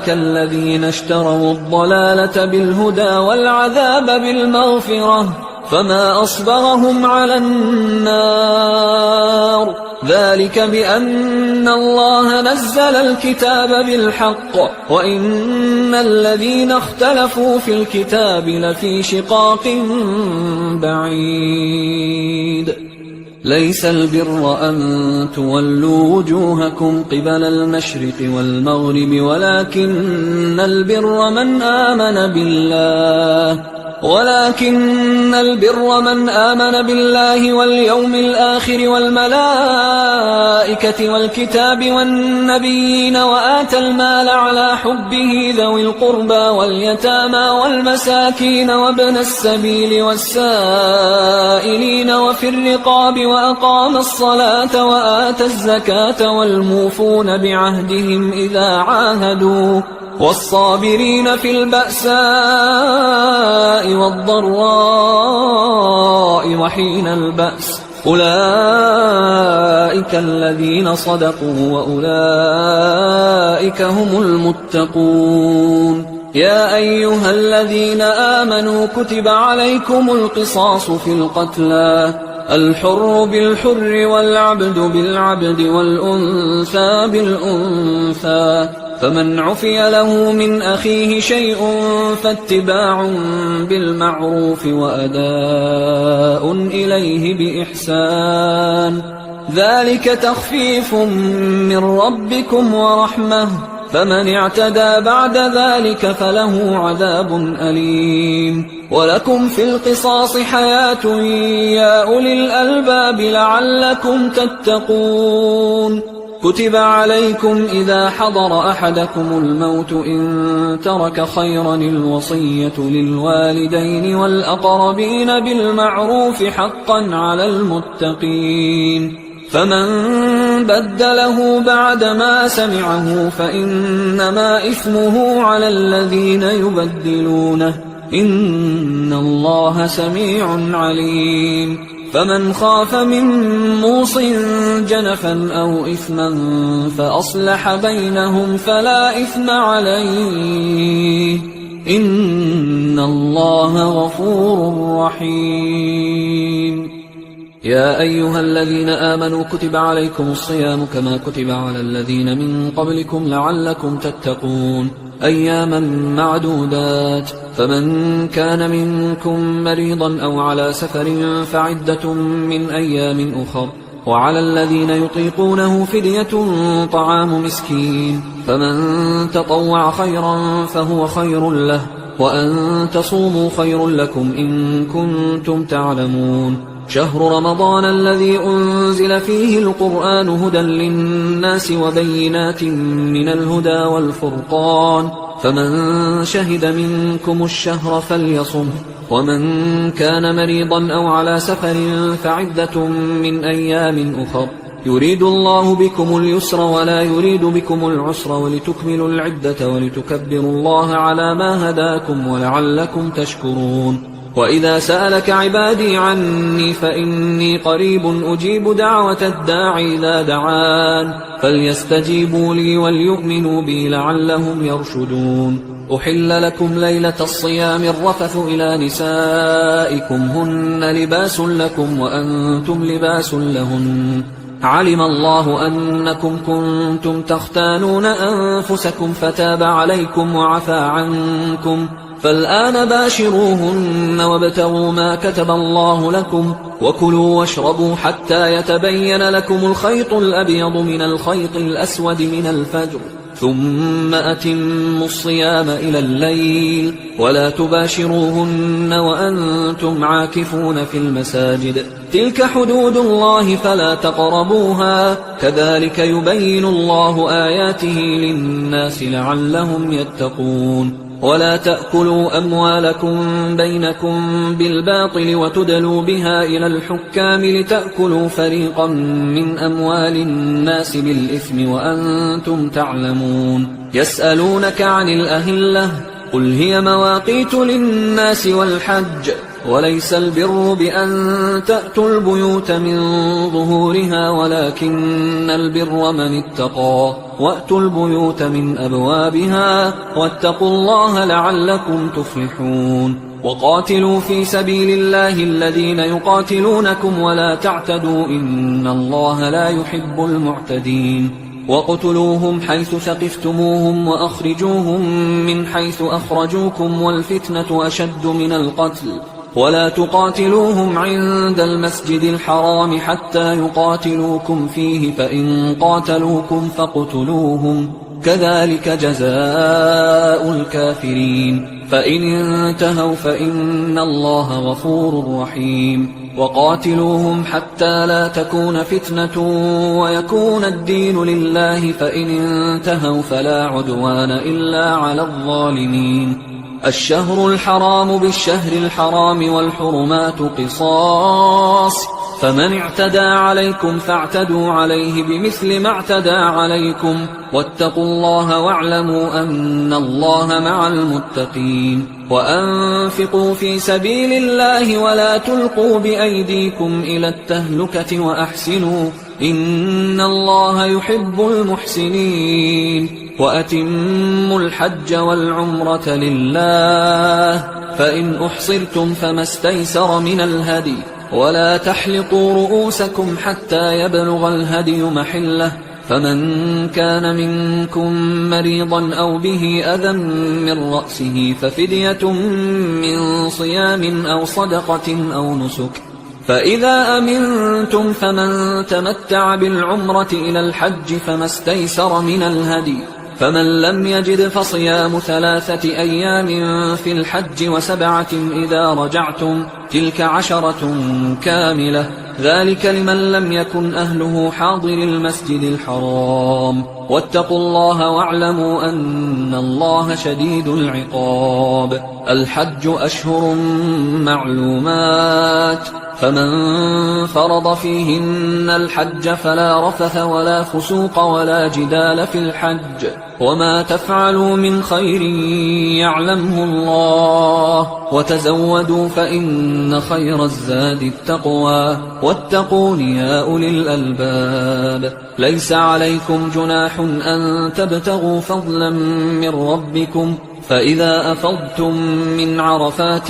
الذين اشتروا الضلالة بالهدى والعذاب بالمغفرة فما أصبرهم على النار ذلك بأن الله نزل الكتاب بالحق وإن الذين اختلفوا في الكتاب لفي شقاق بعيد. ليس البر أن تولوا وجوهكم قبل المشرق والمغرب ولكن البر من آمن بالله واليوم الآخر والملائكة والكتاب والنبيين وآتى المال على حبه ذوي القربى واليتامى والمساكين وابن السبيل والسائلين وفي الرقاب وأقام الصلاة وآتى الزكاة والموفون بعهدهم إذا عاهدوا والصابرين في البأساء والضراء وحين البأس أولئك الذين صدقوا وأولئك هم المتقون. يا أيها الذين آمنوا كتب عليكم القصاص في القتلى الحر بالحر والعبد بالعبد والأنثى بالأنثى فمن عفي له من أخيه شيء فاتباع بالمعروف وأداء إليه بإحسان ذلك تخفيف من ربكم ورحمة فمن اعتدى بعد ذلك فله عذاب أليم. ولكم في القصاص حياة يا أولي الألباب لعلكم تتقون. كتب عليكم إذا حضر أحدكم الموت إن ترك خيرا الوصية للوالدين والأقربين بالمعروف حقا على المتقين فمن بدله بعدما سمعه فإنما إثمه على الذين يبدلونه إن الله سميع عليم. فمن خاف من موص جنفا أو إثما فأصلح بينهم فلا إثم عليه إن الله غفور رحيم. يا أيها الذين آمنوا كتب عليكم الصيام كما كتب على الذين من قبلكم لعلكم تتقون أياما معدودات فمن كان منكم مريضا أو على سفر فعدة من أيام أخر وعلى الذين يطيقونه فدية طعام مسكين فمن تطوع خيرا فهو خير له وأن تصوموا خير لكم إن كنتم تعلمون شهر رمضان الذي أنزل فيه القرآن هدى للناس وبينات من الهدى والفرقان فمن شهد منكم الشهر فليصمه ومن كان مريضا أو على سفر فعدة من أيام أخر يريد الله بكم اليسر ولا يريد بكم العسر ولتكملوا العدة ولتكبروا الله على ما هداكم ولعلكم تشكرون وإذا سألك عبادي عني فإني قريب أجيب دعوة الداع إذا دعان فليستجيبوا لي وليؤمنوا بي لعلهم يرشدون أحل لكم ليلة الصيام الرفث إلى نسائكم هن لباس لكم وأنتم لباس لهن علم الله أنكم كنتم تختانون أنفسكم فتاب عليكم وعفى عنكم فالآن باشروهن وابتغوا ما كتب الله لكم وكلوا واشربوا حتى يتبين لكم الخيط الأبيض من الخيط الأسود من الفجر ثم أتموا الصيام إلى الليل ولا تباشروهن وأنتم عاكفون في المساجد تلك حدود الله فلا تقربوها كذلك يبين الله آياته للناس لعلهم يتقون ولا تأكلوا أموالكم بينكم بالباطل وتدلوا بها إلى الحكام لتأكلوا فريقا من أموال الناس بالإثم وأنتم تعلمون يسألونك عن الأهلة قل هي مواقيت للناس والحج وليس البر بأن تأتوا البيوت من ظهورها ولكن البر من اتقى وأتوا البيوت من أبوابها واتقوا الله لعلكم تفلحون وقاتلوا في سبيل الله الذين يقاتلونكم ولا تعتدوا إن الله لا يحب المعتدين وقتلوهم حيث ثقفتموهم وأخرجوهم من حيث أخرجوكم والفتنة أشد من القتل ولا تقاتلوهم عند المسجد الحرام حتى يقاتلوكم فيه فإن قاتلوكم فاقتلوهم كذلك جزاء الكافرين فإن انتهوا فإن الله غفور رحيم وقاتلوهم حتى لا تكون فتنة ويكون الدين لله فإن انتهوا فلا عدوان إلا على الظالمين الشهر الحرام بالشهر الحرام والحرمات قصاص فمن اعتدى عليكم فاعتدوا عليه بمثل ما اعتدى عليكم واتقوا الله واعلموا أن الله مع المتقين وأنفقوا في سبيل الله ولا تلقوا بأيديكم إلى التهلكة وأحسنوا إن الله يحب المحسنين وأتموا الحج والعمرة لله فإن أحصرتم فما استيسر من الهدي ولا تحلقوا رؤوسكم حتى يبلغ الهدي محله فمن كان منكم مريضا أو به أذى من رأسه ففدية من صيام أو صدقة أو نسك فإذا أمنتم فمن تمتع بالعمرة إلى الحج فما استيسر من الهدي فمن لم يجد فصيام 3 أيام في الحج و7 إذا رجعتم تلك 10 كاملة ذلك لمن لم يكن أهله حاضر المسجد الحرام واتقوا الله واعلموا أن الله شديد العقاب الحج أشهر معلومات فمن فرض فيهن الحج فلا رفث ولا فسوق ولا جدال في الحج وما تفعلوا من خير يعلمه الله وتزودوا فإن خير الزاد التقوى واتقون يا أولي الألباب ليس عليكم جناح أن تبتغوا فضلا من ربكم فإذا أفضتم من عرفات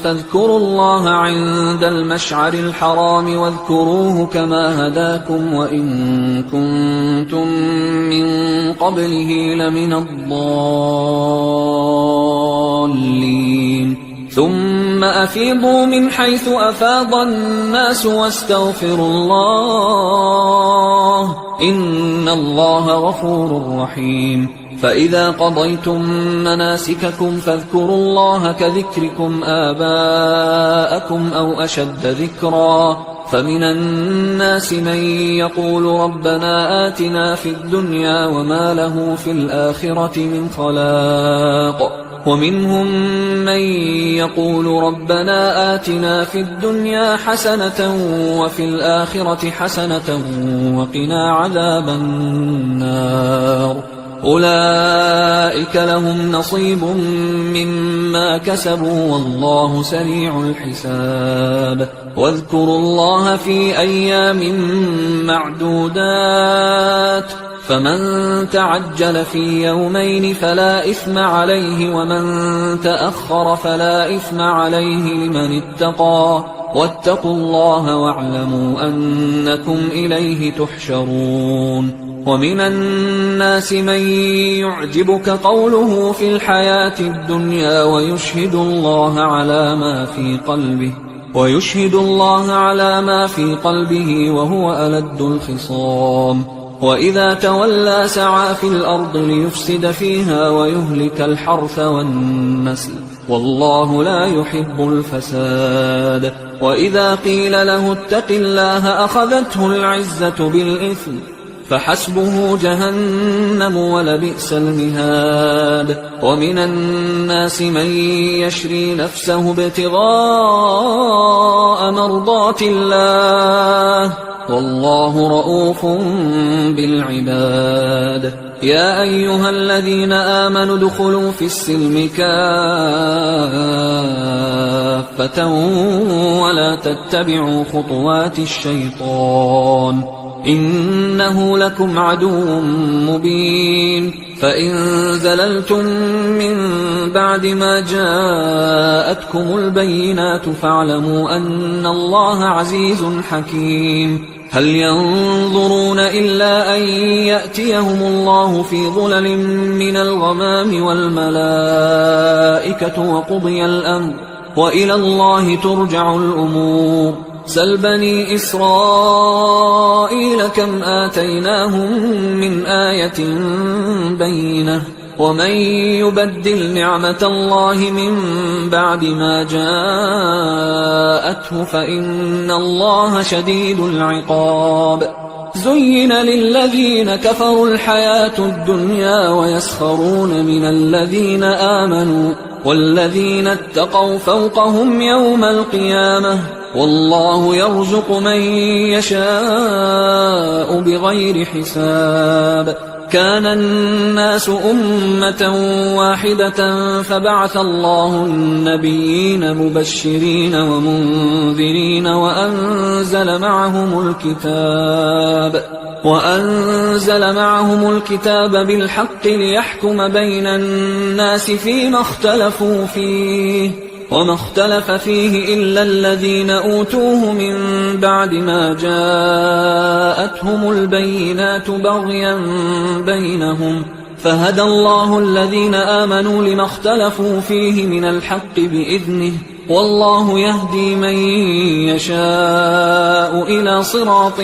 فاذكروا الله عند المشعر الحرام واذكروه كما هداكم وإن كنتم من قبله لمن الضالين ثم أفيضوا من حيث أفاض الناس واستغفروا الله إن الله غفور رحيم فإذا قضيتم مناسككم فاذكروا الله كذكركم آباءكم أو أشد ذكرا فمن الناس من يقول ربنا آتنا في الدنيا وما له في الآخرة من خلاق ومنهم من يقول ربنا آتنا في الدنيا حسنة وفي الآخرة حسنة وقنا عذاب النار أولئك لهم نصيب مما كسبوا والله سريع الحساب واذكروا الله في أيام معدودات فمن تعجل في يومين فلا إثم عليه ومن تأخر فلا إثم عليه لمن اتقى واتقوا الله واعلموا أنكم إليه تحشرون ومن الناس من يعجبك قوله في الحياة الدنيا ويشهد الله على ما في قلبه وهو ألد الخصام وإذا تولى سعى في الأرض ليفسد فيها ويهلك الحرث والنسل والله لا يحب الفساد وإذا قيل له اتق الله أخذته العزة بالإثم فحسبه جهنم ولبئس المهاد ومن الناس من يشري نفسه ابتغاء مرضات الله والله رؤوف بالعباد يا أيها الذين آمنوا ادخلوا في السلم كافة ولا تتبعوا خطوات الشيطان إنه لكم عدو مبين فإن زللتم من بعد ما جاءتكم البينات فاعلموا أن الله عزيز حكيم هل ينظرون إلا أن يأتيهم الله في ظلل من الغمام والملائكة وقضي الأمر وإلى الله ترجع الأمور سل بني إسرائيل كم آتيناهم من آية بينة ومن يبدل نعمة الله من بعد ما جاءته فإن الله شديد العقاب زين للذين كفروا الحياة الدنيا ويسخرون من الذين آمنوا والذين اتقوا فوقهم يوم القيامة والله يرزق من يشاء بغير حساب كان الناس أمة واحدة فبعث الله النبيين مبشرين ومنذرين وأنزل معهم الكتاب بالحق ليحكم بين الناس فيما اختلفوا فيه وما اختلف فيه إلا الذين أوتوه من بعد ما جاءتهم البينات بغيا بينهم فهدى الله الذين آمنوا لما اختلفوا فيه من الحق بإذنه والله يهدي من يشاء إلى صراط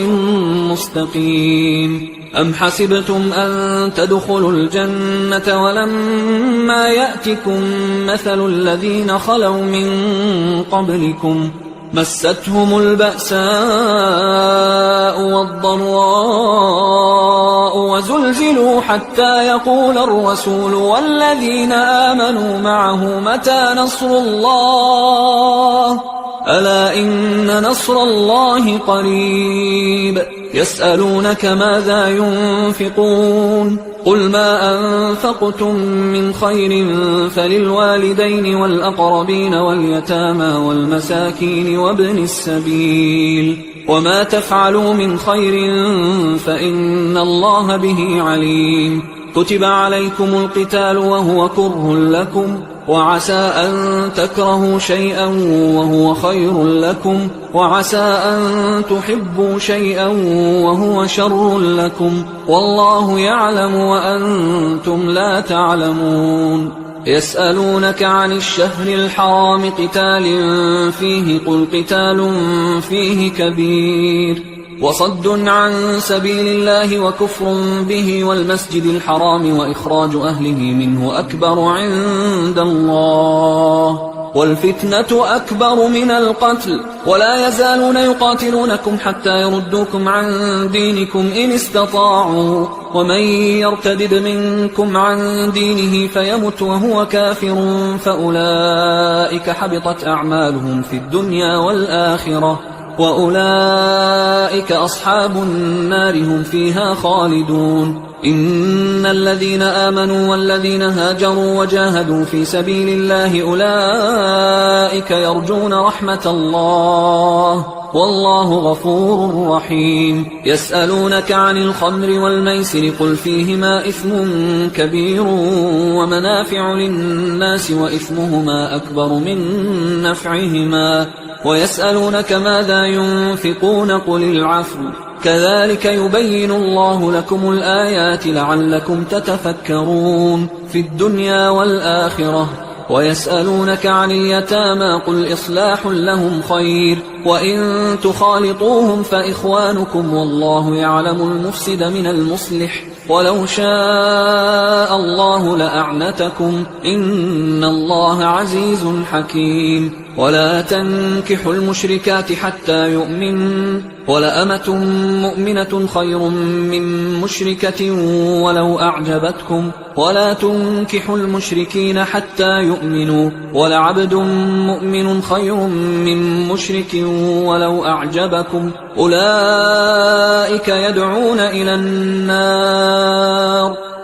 مستقيم أم حسبتم أن تدخلوا الجنة ولما يأتكم مثل الذين خلوا من قبلكم مستهم البأساء والضراء وزلزلوا حتى يقول الرسول والذين آمنوا معه متى نصر الله ألا إن نصر الله قريب يسألونك ماذا ينفقون قل ما أنفقتم من خير فللوالدين والأقربين واليتامى والمساكين وابن السبيل وما تفعلوا من خير فإن الله به عليم كتب عليكم القتال وهو كره لكم، وعسى أن تكرهوا شيئا وهو خير لكم، وعسى أن تحبوا شيئا وهو شر لكم، والله يعلم وأنتم لا تعلمون. يسألونك عن الشهر الحرام قتال فيه، قل قتال فيه كبير، وصد عن سبيل الله وكفر به والمسجد الحرام وإخراج أهله منه أكبر عند الله، والفتنة أكبر من القتل، ولا يزالون يقاتلونكم حتى يردوكم عن دينكم إن استطاعوا، ومن يرتدد منكم عن دينه فيمت وهو كافر فأولئك حبطت أعمالهم في الدنيا والآخرة، وأولئك أصحاب النار هم فيها خالدون. إن الذين آمنوا والذين هاجروا وجاهدوا في سبيل الله أولئك يرجون رحمة الله، والله غفور رحيم. يسألونك عن الخمر والميسر قل فيهما إثم كبير ومنافع للناس وإثمهما أكبر من نفعهما، ويسألونك ماذا ينفقون قل العفو، كذلك يبين الله لكم الآيات لعلكم تتفكرون في الدنيا والآخرة. ويسألونك عن اليتامى قل إصلاح لهم خير، وإن تخالطوهم فإخوانكم والله يعلم المفسد من المصلح، ولو شاء الله لأعنتكم إن الله عزيز حكيم. ولا تنكحوا المشركات حتى يؤمنوا، ولأمة مؤمنة خير من مشركة ولو أعجبتكم، ولا تنكحوا المشركين حتى يؤمنوا، ولعبد مؤمن خير من مشرك ولو أعجبكم، أولئك يدعون إلى النار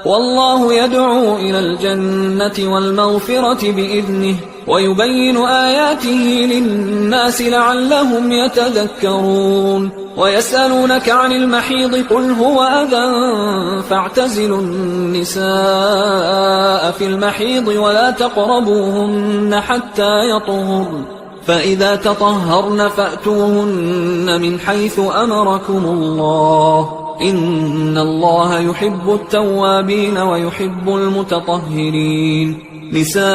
والله يدعو إلى الجنة والمغفرة بإذنه، ويبين آياته للناس لعلهم يتذكرون. ويسألونك عن المحيض قل هو أذى فاعتزلوا النساء في المحيض ولا تقربوهن حتى يطهرن، فإذا تطهرن فأتوهن من حيث أمركم الله، إن الله يحب التوابين ويحب المتطهرين. نساؤكم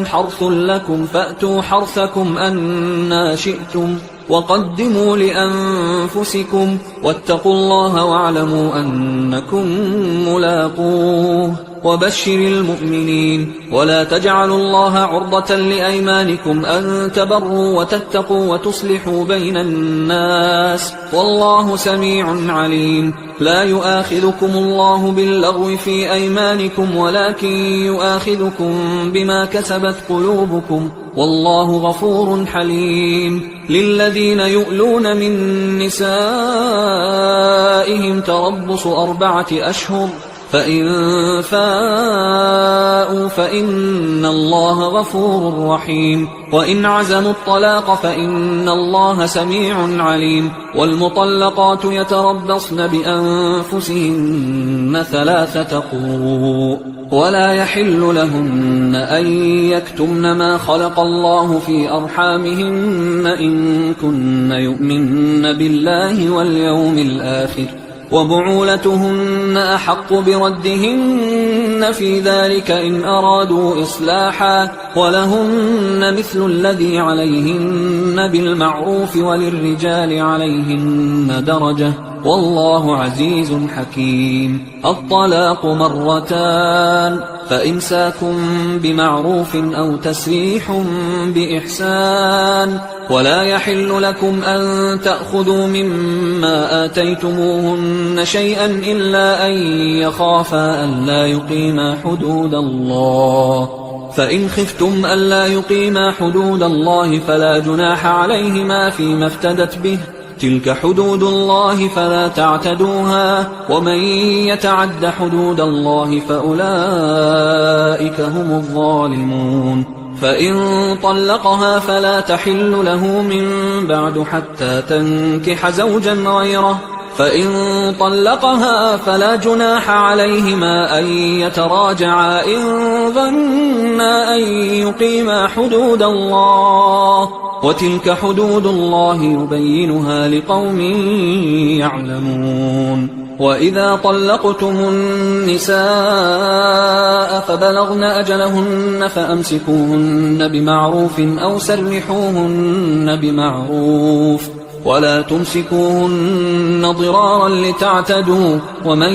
حرث لكم فأتوا حرثكم أنى شئتم، وقدموا لأنفسكم واتقوا الله واعلموا أنكم ملاقوه، وبشر المؤمنين. ولا تجعلوا الله عرضة لأيمانكم أن تبروا وتتقوا وتصلحوا بين الناس، والله سميع عليم. لا يؤاخذكم الله باللغو في أيمانكم ولكن يؤاخذكم بما كسبت قلوبكم، والله غفور حليم. للذين يؤلون من نسائهم تربص 4 أشهر، فإن فاءوا فإن الله غفور رحيم، وإن عزموا الطلاق فإن الله سميع عليم. والمطلقات يتربصن بأنفسهن 3 قروء، ولا يحل لهن أن يكتمن ما خلق الله في أرحامهن إن كن يؤمن بالله واليوم الآخر، وبعولتهن أحق بردهن في ذلك إن أرادوا إصلاحا، ولهن مثل الذي عليهن بالمعروف وللرجال عليهن درجة، والله عزيز حكيم. الطلاق 2، فإمساك بمعروف أو تسريح بإحسان، ولا يحل لكم أن تأخذوا مما آتيتموهن شيئا إلا أن يخافا ألا يقيما حدود الله، فإن خفتم ألا يقيما حدود الله فلا جناح عليهما فيما افتدت به، تلك حدود الله فلا تعتدوها، ومن يتعد حدود الله فأولئك هم الظالمون. فإن طلقها فلا تحل له من بعد حتى تنكح زوجا غيره، فإن طلقها فلا جناح عليهما أن يتراجعا إن ظنا أن يقيما حدود الله، وتلك حدود الله يبينها لقوم يعلمون. وإذا طلقتم النساء فبلغن أجلهن فأمسكوهن بمعروف أو سرحوهن بمعروف، ولا تمسكوهن ضرارا لتعتدوا، ومن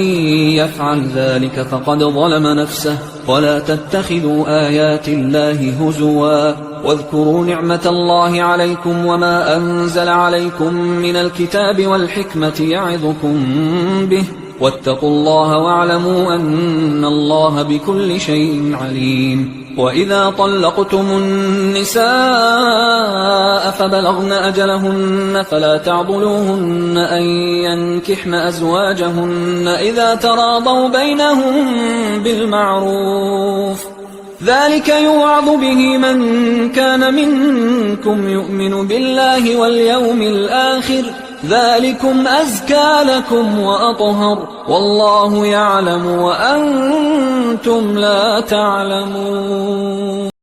يفعل ذلك فقد ظلم نفسه. ولا تتخذوا آيات الله هزوا، واذكروا نعمة الله عليكم وما أنزل عليكم من الكتاب والحكمة يعظكم به، واتقوا الله واعلموا أن الله بكل شيء عليم. وإذا طلقتم النساء فبلغن أجلهن فلا تعضلوهن أن ينكحن أزواجهن إذا تراضوا بينهم بالمعروف، ذلك يوعظ به من كان منكم يؤمن بالله واليوم الآخر، ذلكم أزكى لكم وأطهر، والله يعلم وأنتم لا تعلمون.